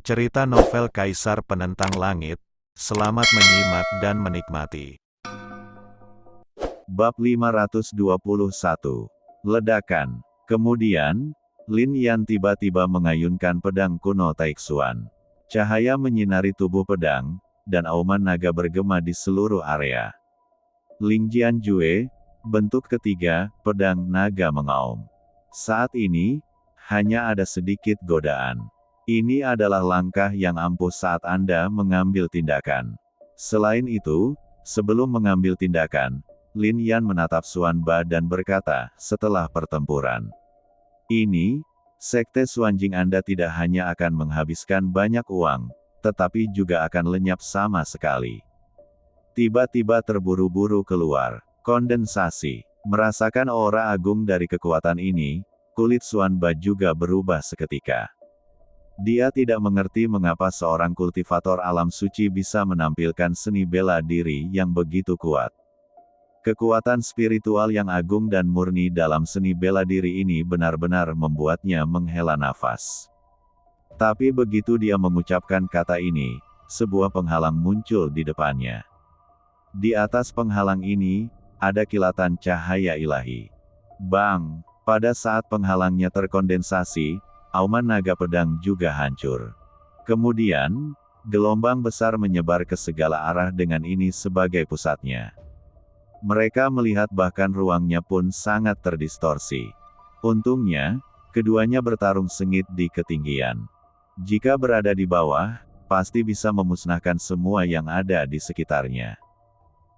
Cerita novel Kaisar Penentang Langit. Selamat menyimak dan menikmati. Bab 521. Ledakan. Kemudian, Lin Yan tiba-tiba mengayunkan pedang kuno Taixuan. Cahaya menyinari tubuh pedang, dan auman naga bergema di seluruh area. Ling Jianjue, bentuk ketiga, pedang naga mengaum. Saat ini, hanya ada sedikit godaan. Ini adalah langkah yang ampuh saat Anda mengambil tindakan. Selain itu, sebelum mengambil tindakan, Lin Yan menatap Xuanba dan berkata, setelah pertempuran ini, Sekte Xuanjing Anda tidak hanya akan menghabiskan banyak uang, tetapi juga akan lenyap sama sekali. Tiba-tiba terburu-buru keluar. Kondensasi. Merasakan aura agung dari kekuatan ini, kulit Xuanba juga berubah seketika. Dia tidak mengerti mengapa seorang kultivator alam suci bisa menampilkan seni bela diri yang begitu kuat. Kekuatan spiritual yang agung dan murni dalam seni bela diri ini benar-benar membuatnya menghela nafas. Tapi begitu dia mengucapkan kata ini, sebuah penghalang muncul di depannya. Di atas penghalang ini, ada kilatan cahaya ilahi. Bang! Pada saat penghalangnya terkondensasi, auman naga pedang juga hancur. Kemudian, gelombang besar menyebar ke segala arah dengan ini sebagai pusatnya. Mereka melihat bahkan ruangnya pun sangat terdistorsi. Untungnya, keduanya bertarung sengit di ketinggian. Jika berada di bawah, pasti bisa memusnahkan semua yang ada di sekitarnya.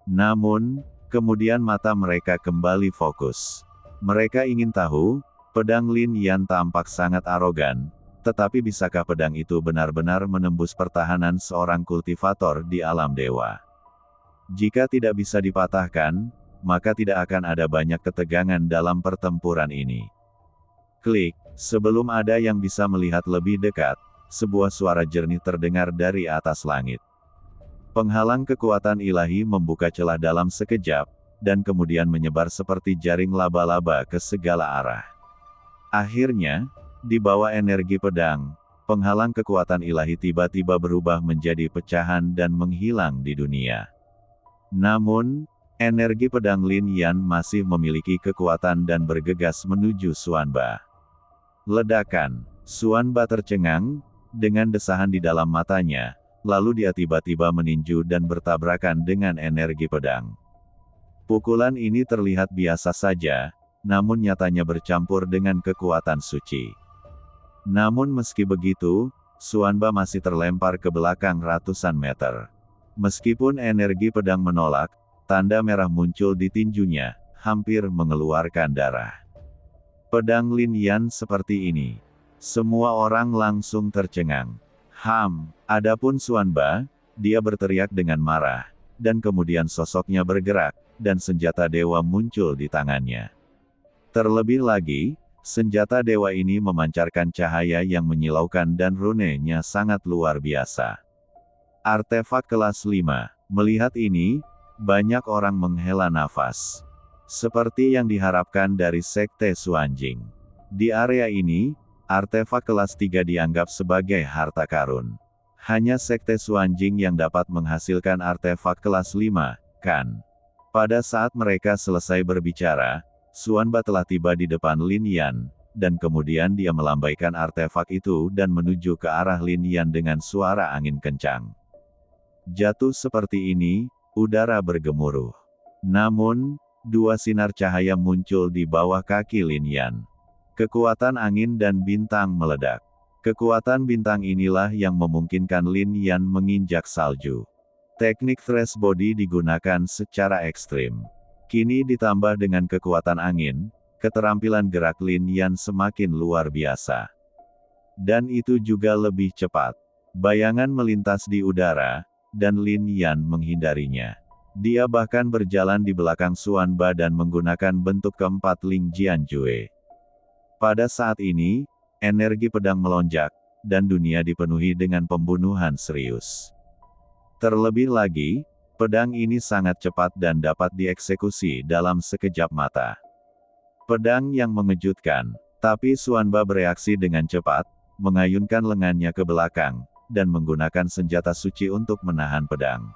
Namun, kemudian mata mereka kembali fokus. Mereka ingin tahu, pedang Lin Yan tampak sangat arogan, tetapi bisakah pedang itu benar-benar menembus pertahanan seorang kultivator di alam dewa? Jika tidak bisa dipatahkan, maka tidak akan ada banyak ketegangan dalam pertempuran ini. Klik, sebelum ada yang bisa melihat lebih dekat, sebuah suara jernih terdengar dari atas langit. Penghalang kekuatan ilahi membuka celah dalam sekejap, dan kemudian menyebar seperti jaring laba-laba ke segala arah. Akhirnya, di bawah energi pedang, penghalang kekuatan ilahi tiba-tiba berubah menjadi pecahan dan menghilang di dunia. Namun, energi pedang Lin Yan masih memiliki kekuatan dan bergegas menuju Xuanba. Ledakan. Xuanba tercengang, dengan desahan di dalam matanya, lalu dia tiba-tiba meninju dan bertabrakan dengan energi pedang. Pukulan ini terlihat biasa saja, namun nyatanya bercampur dengan kekuatan suci. Namun meski begitu, Xuanba masih terlempar ke belakang ratusan meter. Meskipun energi pedang menolak, tanda merah muncul di tinjunya, hampir mengeluarkan darah. Pedang Lin Yan seperti ini. Semua orang langsung tercengang. Adapun Xuanba, dia berteriak dengan marah, dan kemudian sosoknya bergerak, dan senjata dewa muncul di tangannya. Terlebih lagi, senjata dewa ini memancarkan cahaya yang menyilaukan dan rune-nya sangat luar biasa. Artefak kelas 5. Melihat ini, banyak orang menghela nafas. Seperti yang diharapkan dari Sekte Xuanjing. Di area ini, artefak kelas 3 dianggap sebagai harta karun. Hanya Sekte Xuanjing yang dapat menghasilkan artefak kelas 5, kan? Pada saat mereka selesai berbicara, Xuanba telah tiba di depan Lin Yan, dan kemudian dia melambaikan artefak itu dan menuju ke arah Lin Yan dengan suara angin kencang. Jatuh seperti ini, udara bergemuruh. Namun, dua sinar cahaya muncul di bawah kaki Lin Yan. Kekuatan angin dan bintang meledak. Kekuatan bintang inilah yang memungkinkan Lin Yan menginjak salju. Teknik Thresh Body digunakan secara ekstrim. Kini ditambah dengan kekuatan angin, keterampilan gerak Lin Yan semakin luar biasa. Dan itu juga lebih cepat. Bayangan melintas di udara, dan Lin Yan menghindarinya. Dia bahkan berjalan di belakang Xuanba dan menggunakan bentuk keempat Ling Jianjue. Pada saat ini, energi pedang melonjak, dan dunia dipenuhi dengan pembunuhan serius. Terlebih lagi, pedang ini sangat cepat dan dapat dieksekusi dalam sekejap mata. Pedang yang mengejutkan, tapi Xuanba bereaksi dengan cepat, mengayunkan lengannya ke belakang, dan menggunakan senjata suci untuk menahan pedang.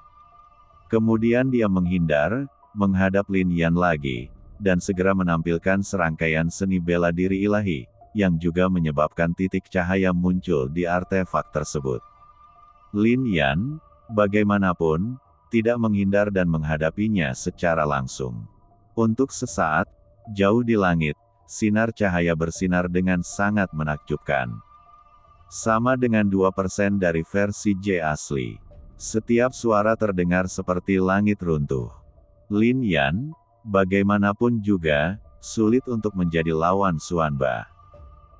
Kemudian dia menghindar, menghadap Lin Yan lagi, dan segera menampilkan serangkaian seni bela diri ilahi, yang juga menyebabkan titik cahaya muncul di artefak tersebut. Lin Yan, bagaimanapun, tidak menghindar dan menghadapinya secara langsung. Untuk sesaat, jauh di langit, sinar cahaya bersinar dengan sangat menakjubkan. Sama dengan 2% dari versi J asli. Setiap suara terdengar seperti langit runtuh. Lin Yan, bagaimanapun juga, sulit untuk menjadi lawan Xuanba.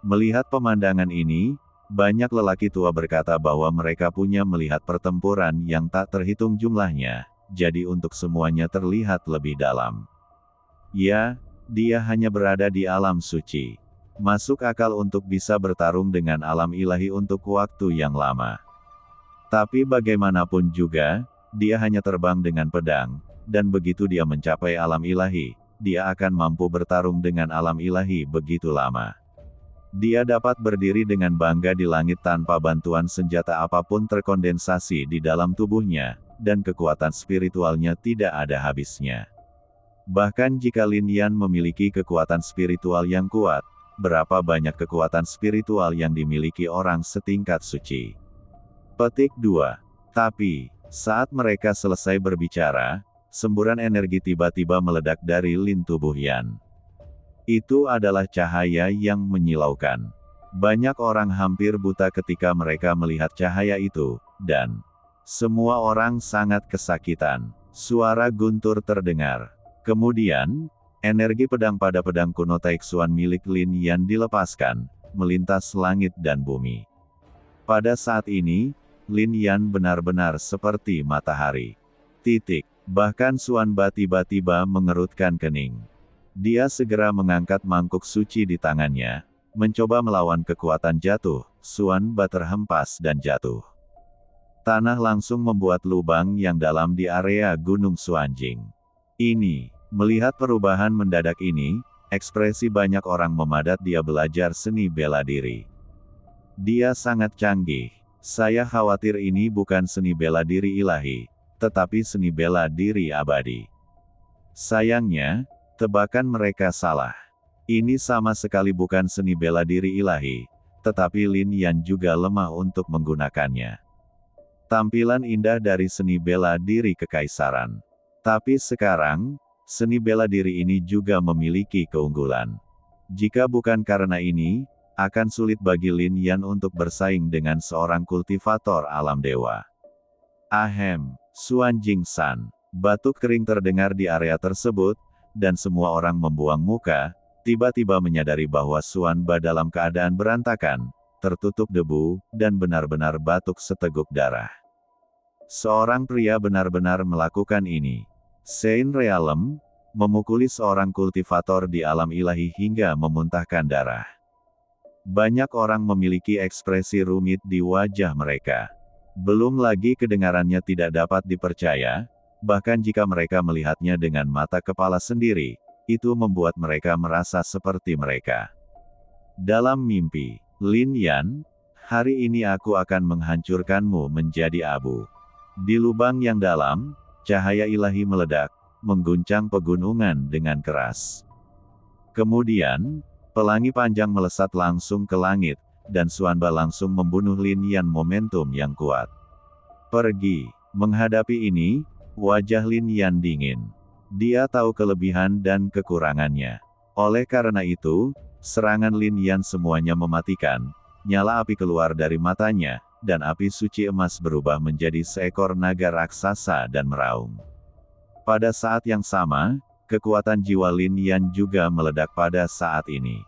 Melihat pemandangan ini, banyak lelaki tua berkata bahwa mereka punya melihat pertempuran yang tak terhitung jumlahnya, jadi untuk semuanya terlihat lebih dalam. Ya, dia hanya berada di alam suci. Masuk akal untuk bisa bertarung dengan alam ilahi untuk waktu yang lama. Tapi bagaimanapun juga, dia hanya terbang dengan pedang, dan begitu dia mencapai alam ilahi, dia akan mampu bertarung dengan alam ilahi begitu lama. Dia dapat berdiri dengan bangga di langit tanpa bantuan senjata apapun terkondensasi di dalam tubuhnya, dan kekuatan spiritualnya tidak ada habisnya. Bahkan jika Lin Yan memiliki kekuatan spiritual yang kuat, berapa banyak kekuatan spiritual yang dimiliki orang setingkat suci. Petik 2. Tapi, saat mereka selesai berbicara, semburan energi tiba-tiba meledak dari lin tubuh Yan. Itu adalah cahaya yang menyilaukan. Banyak orang hampir buta ketika mereka melihat cahaya itu, dan semua orang sangat kesakitan. Suara guntur terdengar. Kemudian, energi pedang pada pedang kuno Taixuan milik Lin Yan dilepaskan, melintas langit dan bumi. Pada saat ini, Lin Yan benar-benar seperti matahari. Bahkan Xuanba tiba-tiba mengerutkan kening. Dia segera mengangkat mangkuk suci di tangannya, mencoba melawan kekuatan jatuh. Xuanba terhempas dan jatuh. Tanah langsung membuat lubang yang dalam di area Gunung Xuanjing. Melihat perubahan mendadak ini, ekspresi banyak orang memadat dia belajar seni bela diri. Dia sangat canggih. Saya khawatir ini bukan seni bela diri ilahi, tetapi seni bela diri abadi. Sayangnya, tebakan mereka salah. Ini sama sekali bukan seni bela diri ilahi, tetapi Lin Yan juga lemah untuk menggunakannya. Tampilan indah dari seni bela diri kekaisaran. Tapi sekarang, seni bela diri ini juga memiliki keunggulan. Jika bukan karena ini, akan sulit bagi Lin Yan untuk bersaing dengan seorang kultivator alam dewa. Ahem, Xuanjing San. Batuk kering terdengar di area tersebut, dan semua orang membuang muka, tiba-tiba menyadari bahwa Xuanba dalam keadaan berantakan, tertutup debu, dan benar-benar batuk seteguk darah. Seorang pria benar-benar melakukan ini. Saint Realm, memukuli seorang kultivator di alam ilahi hingga memuntahkan darah. Banyak orang memiliki ekspresi rumit di wajah mereka. Belum lagi kedengarannya tidak dapat dipercaya, bahkan jika mereka melihatnya dengan mata kepala sendiri, itu membuat mereka merasa seperti mereka. Dalam mimpi, Lin Yan, hari ini aku akan menghancurkanmu menjadi abu. Di lubang yang dalam, cahaya ilahi meledak, mengguncang pegunungan dengan keras. Kemudian, pelangi panjang melesat langsung ke langit, dan Xuanba langsung membunuh Lin Yan momentum yang kuat. Pergi. Menghadapi ini, wajah Lin Yan dingin. Dia tahu kelebihan dan kekurangannya. Oleh karena itu, serangan Lin Yan semuanya mematikan, nyala api keluar dari matanya, dan api suci emas berubah menjadi seekor naga raksasa dan meraung. Pada saat yang sama, kekuatan jiwa Lin Yan juga meledak pada saat ini.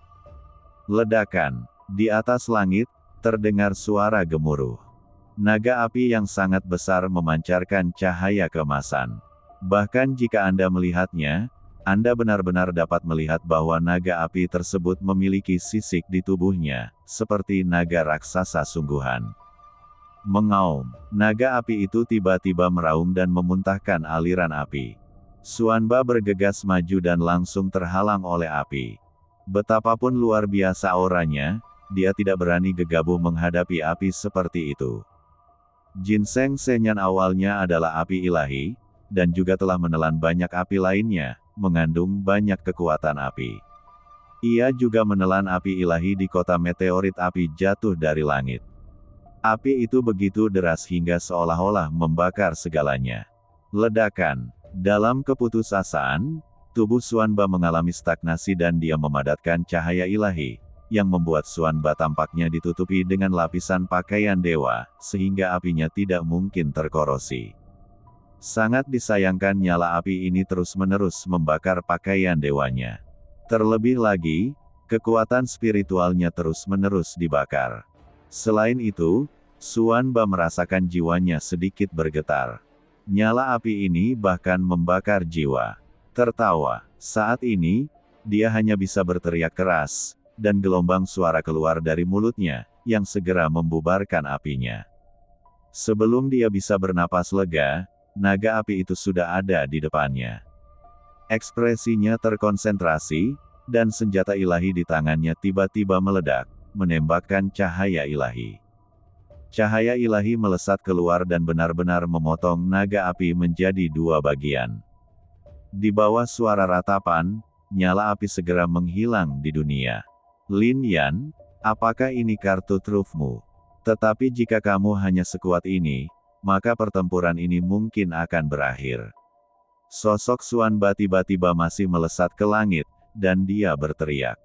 Ledakan. Di atas langit, terdengar suara gemuruh. Naga api yang sangat besar memancarkan cahaya keemasan. Bahkan jika Anda melihatnya, Anda benar-benar dapat melihat bahwa naga api tersebut memiliki sisik di tubuhnya, seperti naga raksasa sungguhan. Mengaum, naga api itu tiba-tiba meraung dan memuntahkan aliran api. Xuanba bergegas maju dan langsung terhalang oleh api. Betapapun luar biasa auranya, dia tidak berani gegabah menghadapi api seperti itu. Ginseng Senyan awalnya adalah api ilahi, dan juga telah menelan banyak api lainnya, mengandung banyak kekuatan api. Ia juga menelan api ilahi di kota meteorit api jatuh dari langit. Api itu begitu deras hingga seolah-olah membakar segalanya. Ledakan. Dalam keputusasaan, tubuh Xuanba mengalami stagnasi dan dia memadatkan cahaya ilahi, yang membuat Xuanba tampaknya ditutupi dengan lapisan pakaian dewa, sehingga apinya tidak mungkin terkorosi. Sangat disayangkan nyala api ini terus-menerus membakar pakaian dewanya. Terlebih lagi, kekuatan spiritualnya terus-menerus dibakar. Selain itu, Xuanba merasakan jiwanya sedikit bergetar. Nyala api ini bahkan membakar jiwa. Tertawa. Saat ini, dia hanya bisa berteriak keras, dan gelombang suara keluar dari mulutnya, yang segera membubarkan apinya. Sebelum dia bisa bernapas lega, naga api itu sudah ada di depannya. Ekspresinya terkonsentrasi, dan senjata ilahi di tangannya tiba-tiba meledak, menembakkan cahaya ilahi. Cahaya ilahi melesat keluar dan benar-benar memotong naga api menjadi dua bagian. Di bawah suara ratapan, nyala api segera menghilang di dunia. Lin Yan, apakah ini kartu trufmu? Tetapi jika kamu hanya sekuat ini, maka pertempuran ini mungkin akan berakhir. Sosok Xuanba tiba-tiba masih melesat ke langit, dan dia berteriak.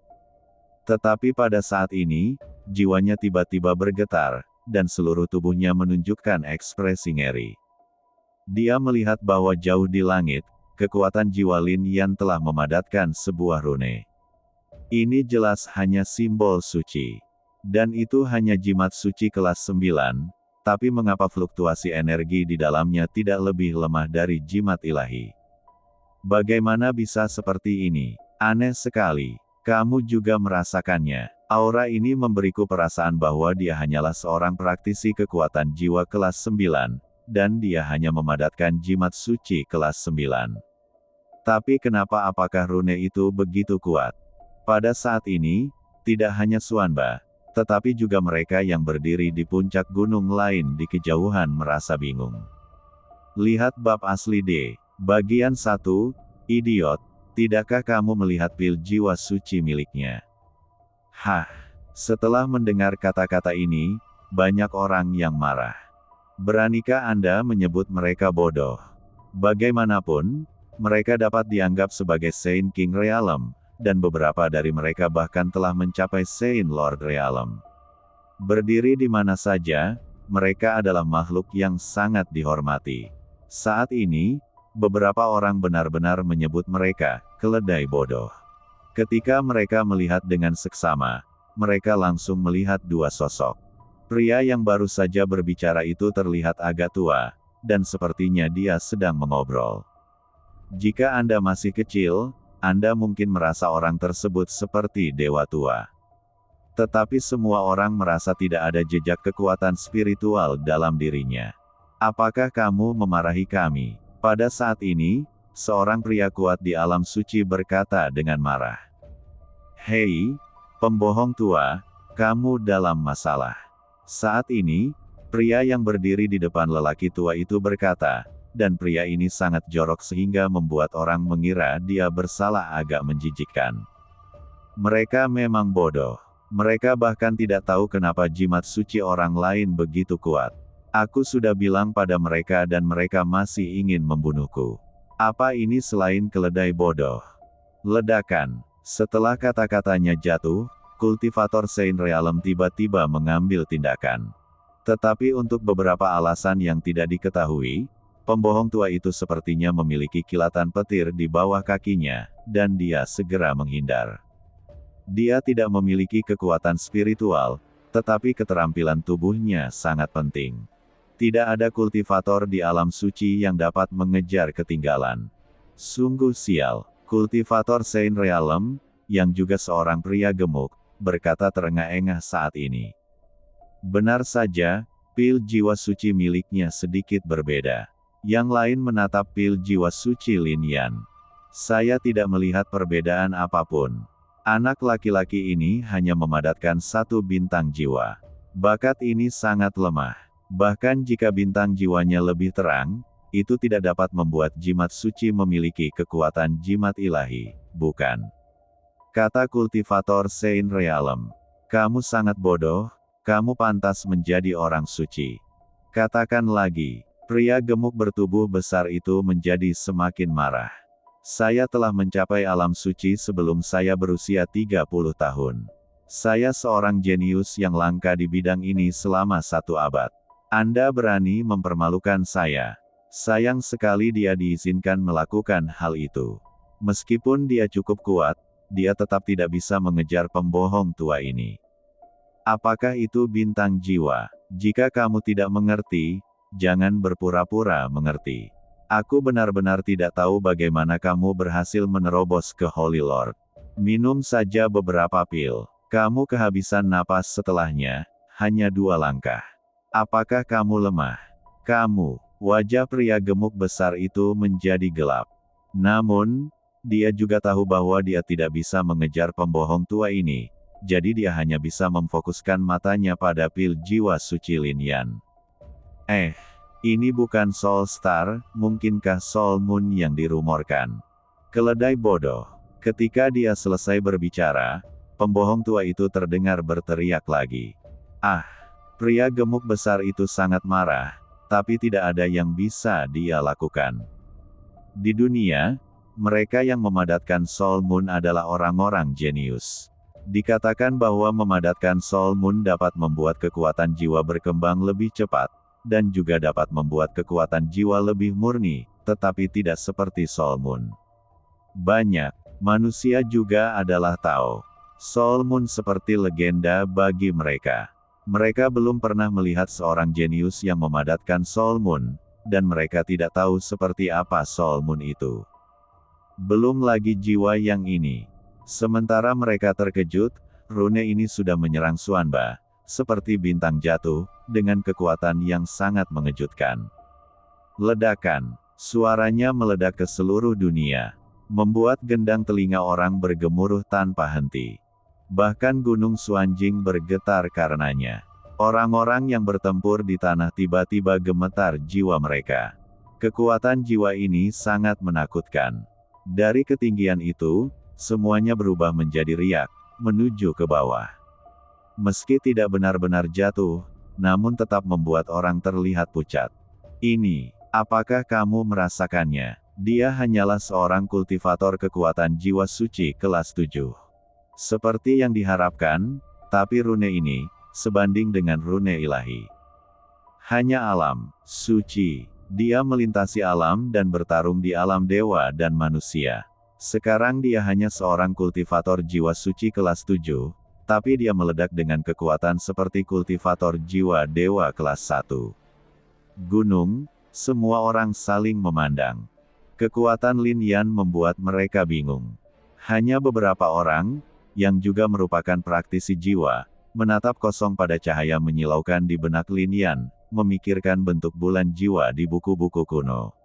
Tetapi pada saat ini, jiwanya tiba-tiba bergetar, dan seluruh tubuhnya menunjukkan ekspresi ngeri. Dia melihat bahwa jauh di langit, kekuatan jiwa Lin Yan telah memadatkan sebuah rune. Ini jelas hanya simbol suci. Dan itu hanya jimat suci kelas 9, tapi mengapa fluktuasi energi di dalamnya tidak lebih lemah dari jimat ilahi? Bagaimana bisa seperti ini? Aneh sekali. Kamu juga merasakannya. Aura ini memberiku perasaan bahwa dia hanyalah seorang praktisi kekuatan jiwa kelas 9, dan dia hanya memadatkan jimat suci kelas 9. Tapi kenapa apakah rune itu begitu kuat? Pada saat ini, tidak hanya Xuanba, tetapi juga mereka yang berdiri di puncak gunung lain di kejauhan merasa bingung. Lihat bab asli D. Bagian 1, Idiot, tidakkah kamu melihat pil jiwa suci miliknya? Hah, setelah mendengar kata-kata ini, banyak orang yang marah. Beranikah Anda menyebut mereka bodoh? Bagaimanapun, mereka dapat dianggap sebagai Saint King Realm, dan beberapa dari mereka bahkan telah mencapai Saint Lord Realm. Berdiri di mana saja, mereka adalah makhluk yang sangat dihormati. Saat ini, beberapa orang benar-benar menyebut mereka keledai bodoh. Ketika mereka melihat dengan seksama, mereka langsung melihat dua sosok. Pria yang baru saja berbicara itu terlihat agak tua, dan sepertinya dia sedang mengobrol. Jika Anda masih kecil, Anda mungkin merasa orang tersebut seperti dewa tua. Tetapi semua orang merasa tidak ada jejak kekuatan spiritual dalam dirinya. Apakah kamu memarahi kami? Pada saat ini, seorang pria kuat di alam suci berkata dengan marah. Hei, pembohong tua, kamu dalam masalah. Saat ini, pria yang berdiri di depan lelaki tua itu berkata, dan pria ini sangat jorok sehingga membuat orang mengira dia bersalah agak menjijikkan. Mereka memang bodoh. Mereka bahkan tidak tahu kenapa jimat suci orang lain begitu kuat. Aku sudah bilang pada mereka dan mereka masih ingin membunuhku. Apa ini selain keledai bodoh? Ledakan. Setelah kata-katanya jatuh, kultivator Saint Realm tiba-tiba mengambil tindakan. Tetapi untuk beberapa alasan yang tidak diketahui, pembohong tua itu sepertinya memiliki kilatan petir di bawah kakinya, dan dia segera menghindar. Dia tidak memiliki kekuatan spiritual, tetapi keterampilan tubuhnya sangat penting. Tidak ada kultivator di alam suci yang dapat mengejar ketinggalan. Sungguh sial, kultivator Saint Realm, yang juga seorang pria gemuk, berkata terengah-engah saat ini. Benar saja, pil jiwa suci miliknya sedikit berbeda. Yang lain menatap pil jiwa suci Lin Yan. Saya tidak melihat perbedaan apapun. Anak laki-laki ini hanya memadatkan 1 bintang jiwa. Bakat ini sangat lemah. Bahkan jika bintang jiwanya lebih terang, itu tidak dapat membuat jimat suci memiliki kekuatan jimat ilahi, bukan? Kata kultivator Saint Realm. Kamu sangat bodoh, kamu pantas menjadi orang suci. Katakan lagi, pria gemuk bertubuh besar itu menjadi semakin marah. Saya telah mencapai alam suci sebelum saya berusia 30 tahun. Saya seorang jenius yang langka di bidang ini selama 1 abad. Anda berani mempermalukan saya. Sayang sekali dia diizinkan melakukan hal itu. Meskipun dia cukup kuat, dia tetap tidak bisa mengejar pembohong tua ini. Apakah itu bintang jiwa? Jika kamu tidak mengerti, jangan berpura-pura mengerti. Aku benar-benar tidak tahu bagaimana kamu berhasil menerobos ke Holy Lord. Minum saja beberapa pil. Kamu kehabisan napas setelahnya, hanya 2 langkah. Apakah kamu lemah? Kamu, wajah pria gemuk besar itu menjadi gelap. Namun, dia juga tahu bahwa dia tidak bisa mengejar pembohong tua ini, jadi dia hanya bisa memfokuskan matanya pada pil jiwa suci Lin Yan. Ini bukan Soul Star, mungkinkah Soul Moon yang dirumorkan? Keledai bodoh. Ketika dia selesai berbicara, pembohong tua itu terdengar berteriak lagi. Pria gemuk besar itu sangat marah, tapi tidak ada yang bisa dia lakukan. Di dunia, mereka yang memadatkan Soul Moon adalah orang-orang jenius. Dikatakan bahwa memadatkan Soul Moon dapat membuat kekuatan jiwa berkembang lebih cepat, dan juga dapat membuat kekuatan jiwa lebih murni, tetapi tidak seperti Soul Moon. Banyak manusia juga adalah Tao. Soul Moon seperti legenda bagi mereka. Mereka belum pernah melihat seorang jenius yang memadatkan Soul Moon, dan mereka tidak tahu seperti apa Soul Moon itu. Belum lagi jiwa yang ini. Sementara mereka terkejut, rune ini sudah menyerang Xuanba, seperti bintang jatuh, dengan kekuatan yang sangat mengejutkan. Ledakan. Suaranya meledak ke seluruh dunia, membuat gendang telinga orang bergemuruh tanpa henti. Bahkan Gunung Xuanjing bergetar karenanya. Orang-orang yang bertempur di tanah tiba-tiba gemetar jiwa mereka. Kekuatan jiwa ini sangat menakutkan. Dari ketinggian itu, semuanya berubah menjadi riak, menuju ke bawah. Meski tidak benar-benar jatuh, namun tetap membuat orang terlihat pucat. Ini, apakah kamu merasakannya? Dia hanyalah seorang kultivator kekuatan jiwa suci kelas 7. Seperti yang diharapkan, tapi rune ini, sebanding dengan rune ilahi. Hanya alam, suci. Dia melintasi alam dan bertarung di alam dewa dan manusia. Sekarang dia hanya seorang kultivator jiwa suci kelas 7, tapi dia meledak dengan kekuatan seperti kultivator jiwa dewa kelas 1. Gunung, semua orang saling memandang. Kekuatan Lin Yan membuat mereka bingung. Hanya beberapa orang, yang juga merupakan praktisi jiwa, menatap kosong pada cahaya menyilaukan di benak Lin Yan, memikirkan bentuk bulan jiwa di buku-buku kuno.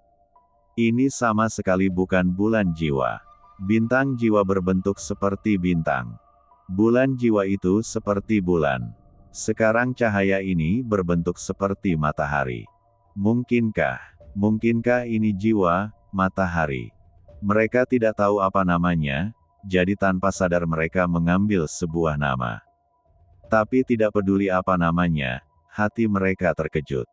Ini sama sekali bukan bulan jiwa. Bintang jiwa berbentuk seperti bintang. Bulan jiwa itu seperti bulan. Sekarang cahaya ini berbentuk seperti matahari. Mungkinkah ini jiwa, matahari? Mereka tidak tahu apa namanya, jadi tanpa sadar mereka mengambil sebuah nama. Tapi tidak peduli apa namanya, hati mereka terkejut.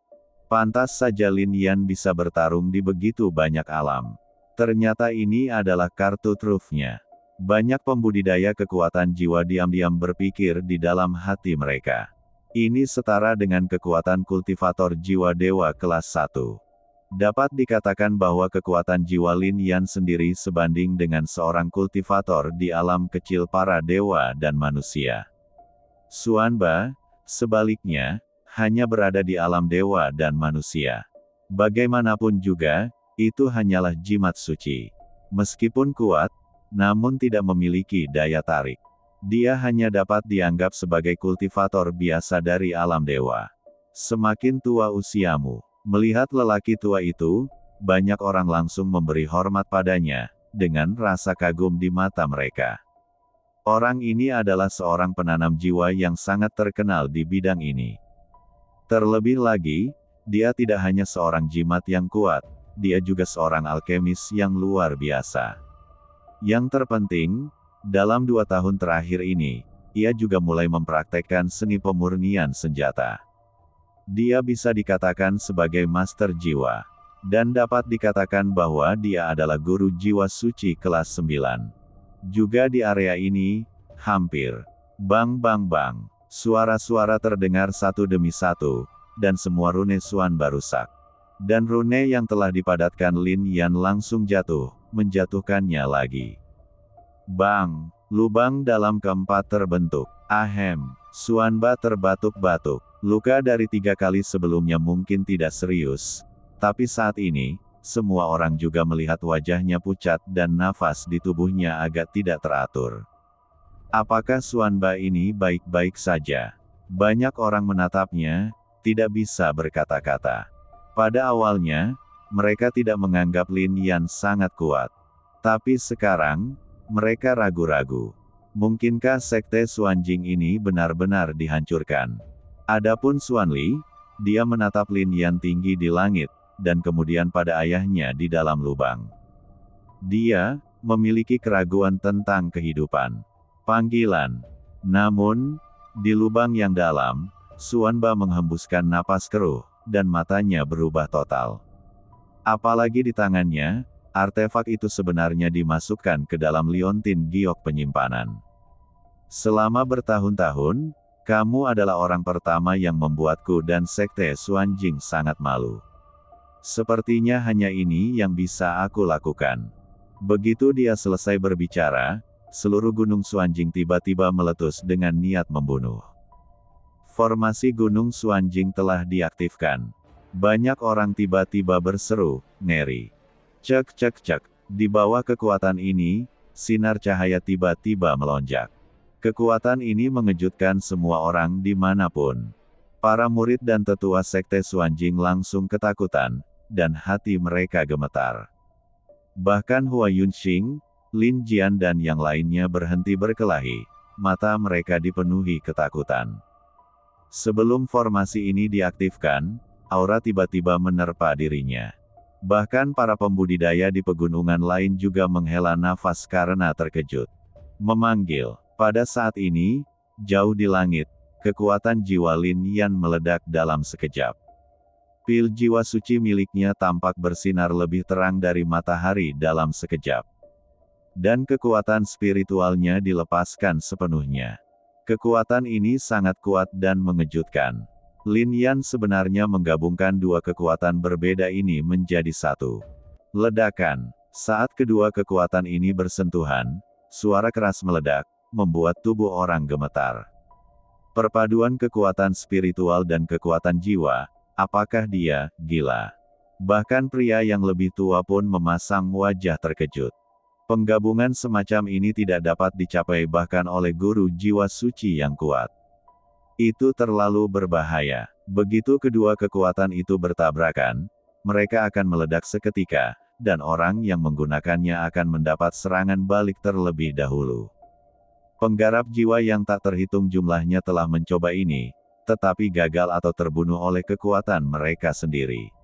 Pantas saja Lin Yan bisa bertarung di begitu banyak alam. Ternyata ini adalah kartu trufnya. Banyak pembudidaya kekuatan jiwa diam-diam berpikir di dalam hati mereka. Ini setara dengan kekuatan kultivator jiwa dewa kelas 1. Dapat dikatakan bahwa kekuatan jiwa Lin Yan sendiri sebanding dengan seorang kultivator di alam kecil para dewa dan manusia. Xuanba, sebaliknya, hanya berada di alam dewa dan manusia. Bagaimanapun juga, itu hanyalah jimat suci. Meskipun kuat, namun tidak memiliki daya tarik. Dia hanya dapat dianggap sebagai kultivator biasa dari alam dewa. Semakin tua usiamu, melihat lelaki tua itu, banyak orang langsung memberi hormat padanya, dengan rasa kagum di mata mereka. Orang ini adalah seorang penanam jiwa yang sangat terkenal di bidang ini. Terlebih lagi, dia tidak hanya seorang jimat yang kuat, dia juga seorang alkemis yang luar biasa. Yang terpenting, dalam 2 tahun terakhir ini, ia juga mulai mempraktekkan seni pemurnian senjata. Dia bisa dikatakan sebagai master jiwa. Dan dapat dikatakan bahwa dia adalah guru jiwa suci kelas 9. Juga di area ini, hampir. Bang bang bang. Suara-suara terdengar satu demi satu, dan semua rune Xuanba rusak. Dan rune yang telah dipadatkan Lin Yan langsung jatuh, menjatuhkannya lagi. Bang! Lubang dalam keempat terbentuk. Ahem! Xuanba terbatuk-batuk. Luka dari 3 kali sebelumnya mungkin tidak serius. Tapi saat ini, semua orang juga melihat wajahnya pucat dan nafas di tubuhnya agak tidak teratur. Apakah Xuanba ini baik-baik saja? Banyak orang menatapnya, tidak bisa berkata-kata. Pada awalnya, mereka tidak menganggap Lin Yan sangat kuat. Tapi sekarang, mereka ragu-ragu. Mungkinkah sekte Xuanjing ini benar-benar dihancurkan? Adapun Xuanli, dia menatap Lin Yan tinggi di langit, dan kemudian pada ayahnya di dalam lubang. Dia memiliki keraguan tentang kehidupan. Panggilan. Namun, di lubang yang dalam, Xuanba menghembuskan napas keruh, dan matanya berubah total. Apalagi di tangannya, artefak itu sebenarnya dimasukkan ke dalam liontin giok penyimpanan. Selama bertahun-tahun, kamu adalah orang pertama yang membuatku dan sekte Xuanjing sangat malu. Sepertinya hanya ini yang bisa aku lakukan. Begitu dia selesai berbicara, seluruh gunung Xuanjing tiba-tiba meletus dengan niat membunuh. Formasi gunung Xuanjing telah diaktifkan. Banyak orang tiba-tiba berseru, ngeri. Cek cek cek, di bawah kekuatan ini, sinar cahaya tiba-tiba melonjak. Kekuatan ini mengejutkan semua orang dimanapun. Para murid dan tetua sekte Xuanjing langsung ketakutan, dan hati mereka gemetar. Bahkan Hua Yunxing, Lin Jian dan yang lainnya berhenti berkelahi, mata mereka dipenuhi ketakutan. Sebelum formasi ini diaktifkan, aura tiba-tiba menerpa dirinya. Bahkan para pembudidaya di pegunungan lain juga menghela nafas karena terkejut. Memanggil. Pada saat ini, jauh di langit, kekuatan jiwa Lin Yan meledak dalam sekejap. Pil jiwa suci miliknya tampak bersinar lebih terang dari matahari dalam sekejap. Dan kekuatan spiritualnya dilepaskan sepenuhnya. Kekuatan ini sangat kuat dan mengejutkan. Lin Yan sebenarnya menggabungkan 2 kekuatan berbeda ini menjadi satu. Ledakan. Saat kedua kekuatan ini bersentuhan, suara keras meledak, membuat tubuh orang gemetar. Perpaduan kekuatan spiritual dan kekuatan jiwa, apakah dia gila? Bahkan pria yang lebih tua pun memasang wajah terkejut. Penggabungan semacam ini tidak dapat dicapai bahkan oleh guru jiwa suci yang kuat. Itu terlalu berbahaya. Begitu kedua kekuatan itu bertabrakan, mereka akan meledak seketika, dan orang yang menggunakannya akan mendapat serangan balik terlebih dahulu. Penggarap jiwa yang tak terhitung jumlahnya telah mencoba ini, tetapi gagal atau terbunuh oleh kekuatan mereka sendiri.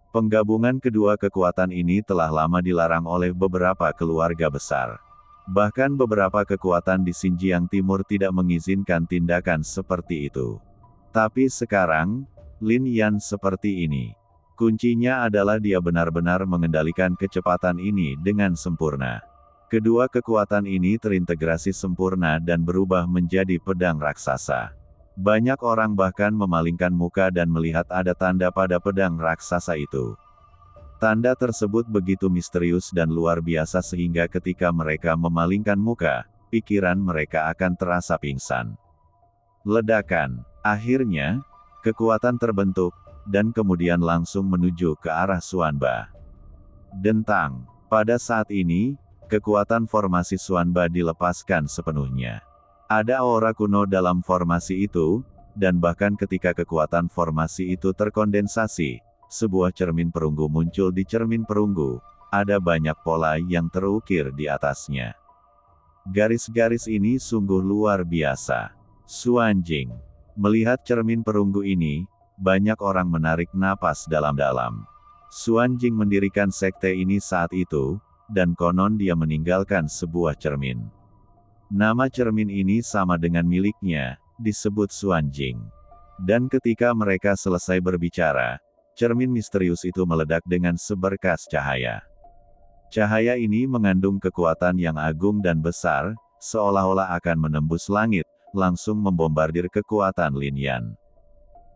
Penggabungan kedua kekuatan ini telah lama dilarang oleh beberapa keluarga besar. Bahkan beberapa kekuatan di Xinjiang Timur tidak mengizinkan tindakan seperti itu. Tapi sekarang, Lin Yan seperti ini. Kuncinya adalah dia benar-benar mengendalikan kecepatan ini dengan sempurna. Kedua kekuatan ini terintegrasi sempurna dan berubah menjadi pedang raksasa. Banyak orang bahkan memalingkan muka dan melihat ada tanda pada pedang raksasa itu. Tanda tersebut begitu misterius dan luar biasa sehingga ketika mereka memalingkan muka, pikiran mereka akan terasa pingsan. Ledakan. Akhirnya, kekuatan terbentuk, dan kemudian langsung menuju ke arah Xuanba. Dentang. Pada saat ini, kekuatan formasi Xuanba dilepaskan sepenuhnya. Ada aura kuno dalam formasi itu, dan bahkan ketika kekuatan formasi itu terkondensasi, sebuah cermin perunggu muncul di cermin perunggu, ada banyak pola yang terukir di atasnya. Garis-garis ini sungguh luar biasa. Xuanjing melihat cermin perunggu ini, banyak orang menarik napas dalam-dalam. Xuan Jing mendirikan sekte ini saat itu, dan konon dia meninggalkan sebuah cermin. Nama cermin ini sama dengan miliknya, disebut Xuan Jing. Dan ketika mereka selesai berbicara, cermin misterius itu meledak dengan seberkas cahaya. Cahaya ini mengandung kekuatan yang agung dan besar, seolah-olah akan menembus langit, langsung membombardir kekuatan Lin Yan.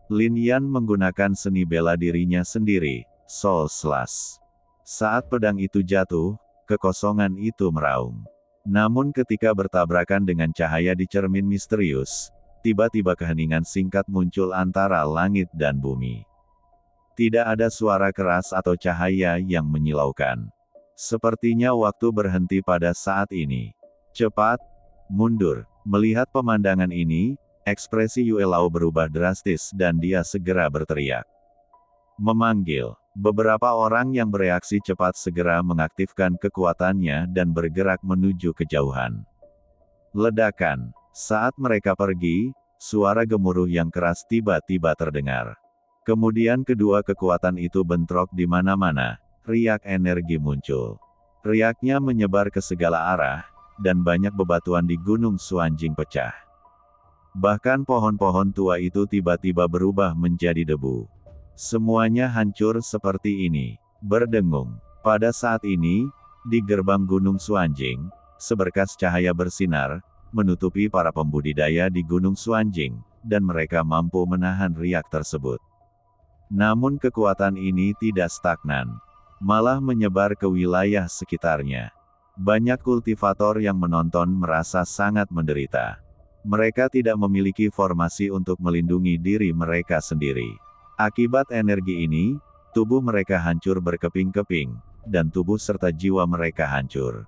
Lin Yan menggunakan seni bela dirinya sendiri, Soul Slash. Saat pedang itu jatuh, kekosongan itu meraung. Namun ketika bertabrakan dengan cahaya di cermin misterius, tiba-tiba keheningan singkat muncul antara langit dan bumi. Tidak ada suara keras atau cahaya yang menyilaukan. Sepertinya waktu berhenti pada saat ini. Cepat, mundur. Melihat pemandangan ini, ekspresi Yue Lao berubah drastis dan dia segera berteriak. Memanggil. Beberapa orang yang bereaksi cepat segera mengaktifkan kekuatannya dan bergerak menuju kejauhan. Ledakan. Saat mereka pergi, suara gemuruh yang keras tiba-tiba terdengar. Kemudian kedua kekuatan itu bentrok di mana-mana, riak energi muncul. Riaknya menyebar ke segala arah, dan banyak bebatuan di Gunung Xuan Jing pecah. Bahkan pohon-pohon tua itu tiba-tiba berubah menjadi debu. Semuanya hancur seperti ini, berdengung. Pada saat ini, di gerbang Gunung Xuan Jing, seberkas cahaya bersinar, menutupi para pembudidaya di Gunung Xuan Jing, dan mereka mampu menahan riak tersebut. Namun kekuatan ini tidak stagnan, malah menyebar ke wilayah sekitarnya. Banyak kultivator yang menonton merasa sangat menderita. Mereka tidak memiliki formasi untuk melindungi diri mereka sendiri. Akibat energi ini, tubuh mereka hancur berkeping-keping, dan tubuh serta jiwa mereka hancur.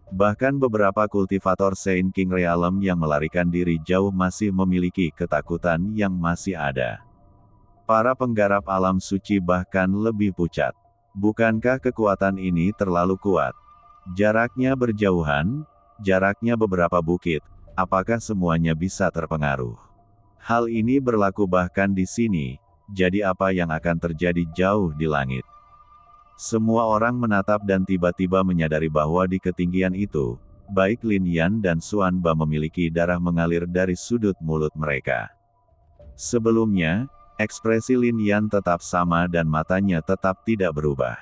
Bahkan beberapa kultivator Saint King Realm yang melarikan diri jauh masih memiliki ketakutan yang masih ada. Para penggarap alam suci bahkan lebih pucat. Bukankah kekuatan ini terlalu kuat? Jaraknya berjauhan, jaraknya beberapa bukit, apakah semuanya bisa terpengaruh? Hal ini berlaku bahkan di sini. Jadi apa yang akan terjadi jauh di langit? Semua orang menatap dan tiba-tiba menyadari bahwa di ketinggian itu, baik Lin Yan dan Xuan Ba memiliki darah mengalir dari sudut mulut mereka. Sebelumnya, ekspresi Lin Yan tetap sama dan matanya tetap tidak berubah.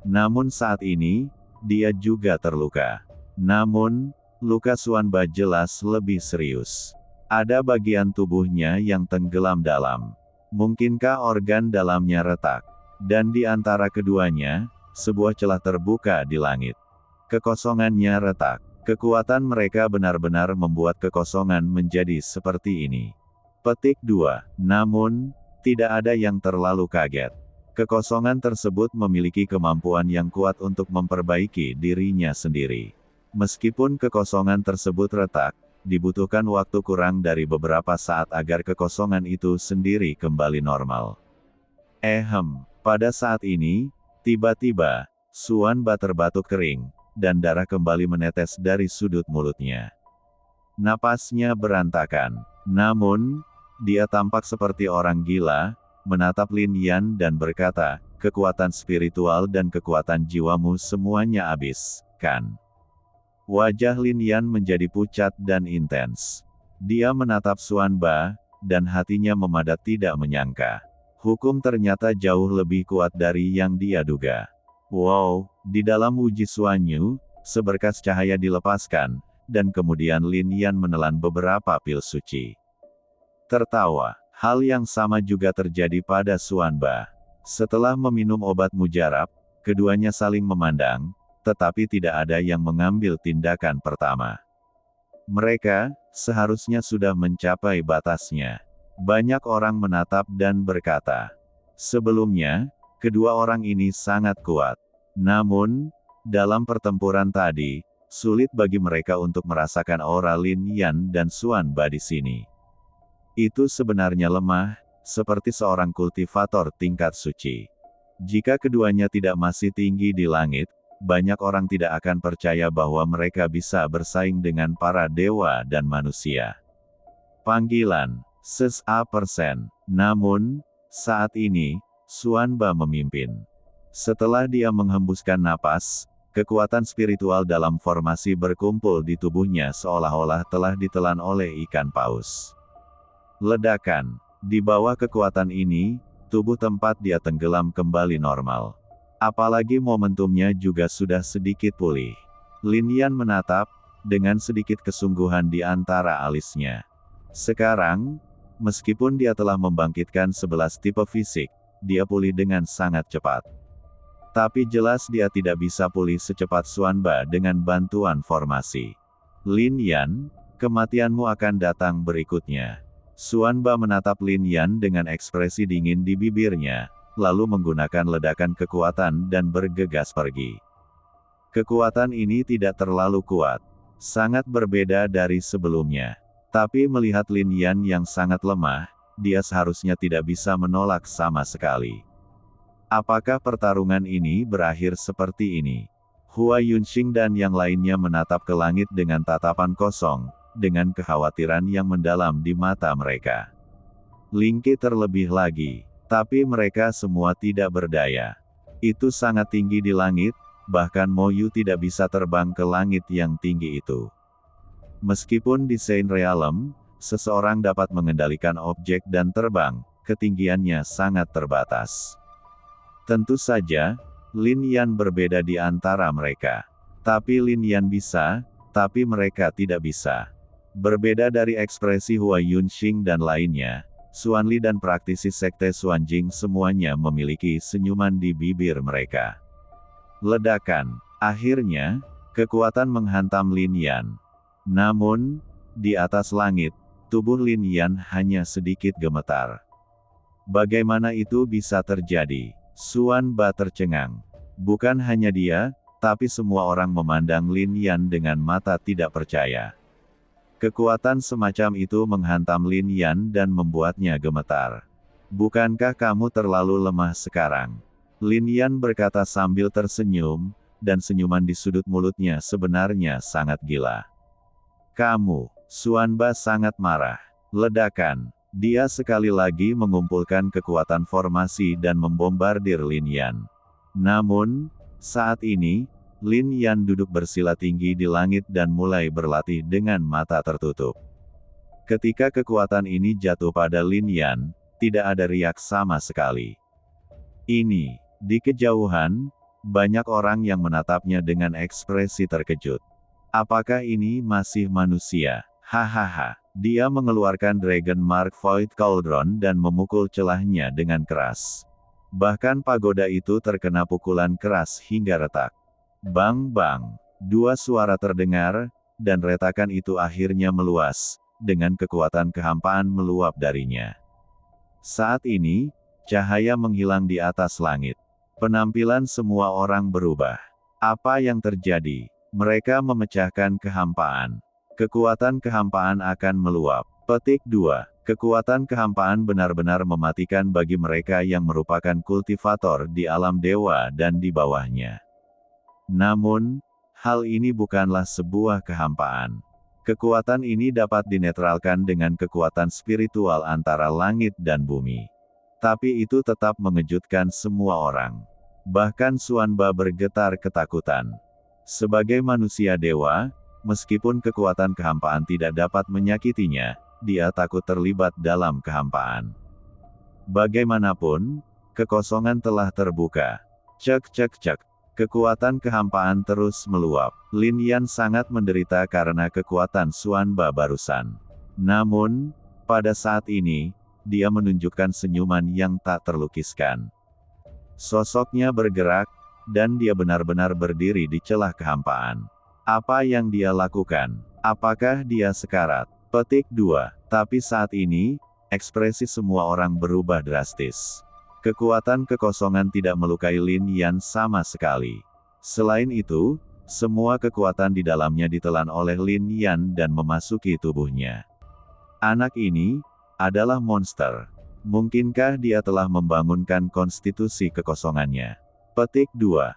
Namun saat ini, dia juga terluka. Namun, luka Xuan Ba jelas lebih serius. Ada bagian tubuhnya yang tenggelam dalam. Mungkinkah organ dalamnya retak? Dan di antara keduanya, sebuah celah terbuka di langit. Kekosongannya retak. Kekuatan mereka benar-benar membuat kekosongan menjadi seperti ini. Petik 2. Namun, tidak ada yang terlalu kaget. Kekosongan tersebut memiliki kemampuan yang kuat untuk memperbaiki dirinya sendiri. Meskipun kekosongan tersebut retak, dibutuhkan waktu kurang dari beberapa saat agar kekosongan itu sendiri kembali normal. Pada saat ini, tiba-tiba, Xuan Ba terbatuk kering, dan darah kembali menetes dari sudut mulutnya. Napasnya berantakan. Namun, dia tampak seperti orang gila, menatap Lin Yan dan berkata, kekuatan spiritual dan kekuatan jiwamu semuanya habis, kan? Wajah Lin Yan menjadi pucat dan intens. Dia menatap Xuan Ba, dan hatinya memadat tidak menyangka. Hukum ternyata jauh lebih kuat dari yang dia duga. Wow, di dalam Wuji Xuan Yu, seberkas cahaya dilepaskan, dan kemudian Lin Yan menelan beberapa pil suci. Tertawa, hal yang sama juga terjadi pada Xuan Ba. Setelah meminum obat mujarab, keduanya saling memandang, tetapi tidak ada yang mengambil tindakan pertama. Mereka, seharusnya sudah mencapai batasnya. Banyak orang menatap dan berkata, sebelumnya, kedua orang ini sangat kuat. Namun, dalam pertempuran tadi, sulit bagi mereka untuk merasakan aura Lin Yan dan Xuan Ba di sini. Itu sebenarnya lemah, seperti seorang kultivator tingkat suci. Jika keduanya tidak masih tinggi di langit, banyak orang tidak akan percaya bahwa mereka bisa bersaing dengan para dewa dan manusia. Panggilan. %. Namun, saat ini, Xuanba memimpin. Setelah dia menghembuskan napas, kekuatan spiritual dalam formasi berkumpul di tubuhnya seolah-olah telah ditelan oleh ikan paus. Ledakan. Di bawah kekuatan ini, tubuh tempat dia tenggelam kembali normal. Apalagi momentumnya juga sudah sedikit pulih. Lin Yan menatap, dengan sedikit kesungguhan di antara alisnya. Sekarang, meskipun dia telah membangkitkan 11 tipe fisik, dia pulih dengan sangat cepat. Tapi jelas dia tidak bisa pulih secepat Xuanba dengan bantuan formasi. Lin Yan, kematianmu akan datang berikutnya. Xuanba menatap Lin Yan dengan ekspresi dingin di bibirnya, lalu menggunakan ledakan kekuatan dan bergegas pergi. Kekuatan ini tidak terlalu kuat. Sangat berbeda dari sebelumnya. Tapi melihat Lin Yan yang sangat lemah, dia seharusnya tidak bisa menolak sama sekali. Apakah pertarungan ini berakhir seperti ini? Hua Yunxing dan yang lainnya menatap ke langit dengan tatapan kosong, dengan kekhawatiran yang mendalam di mata mereka. Ling Qi terlebih lagi, tapi mereka semua tidak berdaya. Itu sangat tinggi di langit, bahkan Mo Yu tidak bisa terbang ke langit yang tinggi itu. Meskipun di Saint Realm, seseorang dapat mengendalikan objek dan terbang, ketinggiannya sangat terbatas. Tentu saja, Lin Yan berbeda di antara mereka. Tapi Lin Yan bisa, tapi mereka tidak bisa. Berbeda dari ekspresi Hua Yunxing dan lainnya, Xuan Li dan praktisi sekte Xuanjing semuanya memiliki senyuman di bibir mereka. Ledakan. Akhirnya, kekuatan menghantam Lin Yan. Namun, di atas langit, tubuh Lin Yan hanya sedikit gemetar. Bagaimana itu bisa terjadi? Xuanba tercengang. Bukan hanya dia, tapi semua orang memandang Lin Yan dengan mata tidak percaya. Kekuatan semacam itu menghantam Lin Yan dan membuatnya gemetar. Bukankah kamu terlalu lemah sekarang? Lin Yan berkata sambil tersenyum, dan senyuman di sudut mulutnya sebenarnya sangat gila. Kamu, Xuanba sangat marah. Ledakan. Dia sekali lagi mengumpulkan kekuatan formasi dan membombardir Lin Yan. Namun, saat ini, Lin Yan duduk bersila tinggi di langit dan mulai berlatih dengan mata tertutup. Ketika kekuatan ini jatuh pada Lin Yan, tidak ada riak sama sekali. Di kejauhan, banyak orang yang menatapnya dengan ekspresi terkejut. Apakah ini masih manusia? Hahaha. Dia mengeluarkan Dragon Mark Void Cauldron dan memukul celahnya dengan keras. Bahkan pagoda itu terkena pukulan keras hingga retak. Bang bang. Dua suara terdengar, dan retakan itu akhirnya meluas, dengan kekuatan kehampaan meluap darinya. Saat ini, cahaya menghilang di atas langit. Penampilan semua orang berubah. Apa yang terjadi? Mereka memecahkan kehampaan. Kekuatan kehampaan akan meluap. Petik 2. Kekuatan kehampaan benar-benar mematikan bagi mereka yang merupakan kultivator di alam dewa dan di bawahnya. Namun, hal ini bukanlah sebuah kehampaan. Kekuatan ini dapat dinetralkan dengan kekuatan spiritual antara langit dan bumi. Tapi itu tetap mengejutkan semua orang. Bahkan Xuanba bergetar ketakutan. Sebagai manusia dewa, meskipun kekuatan kehampaan tidak dapat menyakitinya, dia takut terlibat dalam kehampaan. Bagaimanapun, kekosongan telah terbuka. Cek cek cek. Kekuatan kehampaan terus meluap. Lin Yan sangat menderita karena kekuatan Xuanba barusan. Namun, pada saat ini, dia menunjukkan senyuman yang tak terlukiskan. Sosoknya bergerak, dan dia benar-benar berdiri di celah kehampaan. Apa yang dia lakukan? Apakah dia sekarat? Petik 2. Tapi saat ini, ekspresi semua orang berubah drastis. Kekuatan kekosongan tidak melukai Lin Yan sama sekali. Selain itu, semua kekuatan di dalamnya ditelan oleh Lin Yan dan memasuki tubuhnya. Anak ini adalah monster. Mungkinkah dia telah membangunkan konstitusi kekosongannya? Petik 2.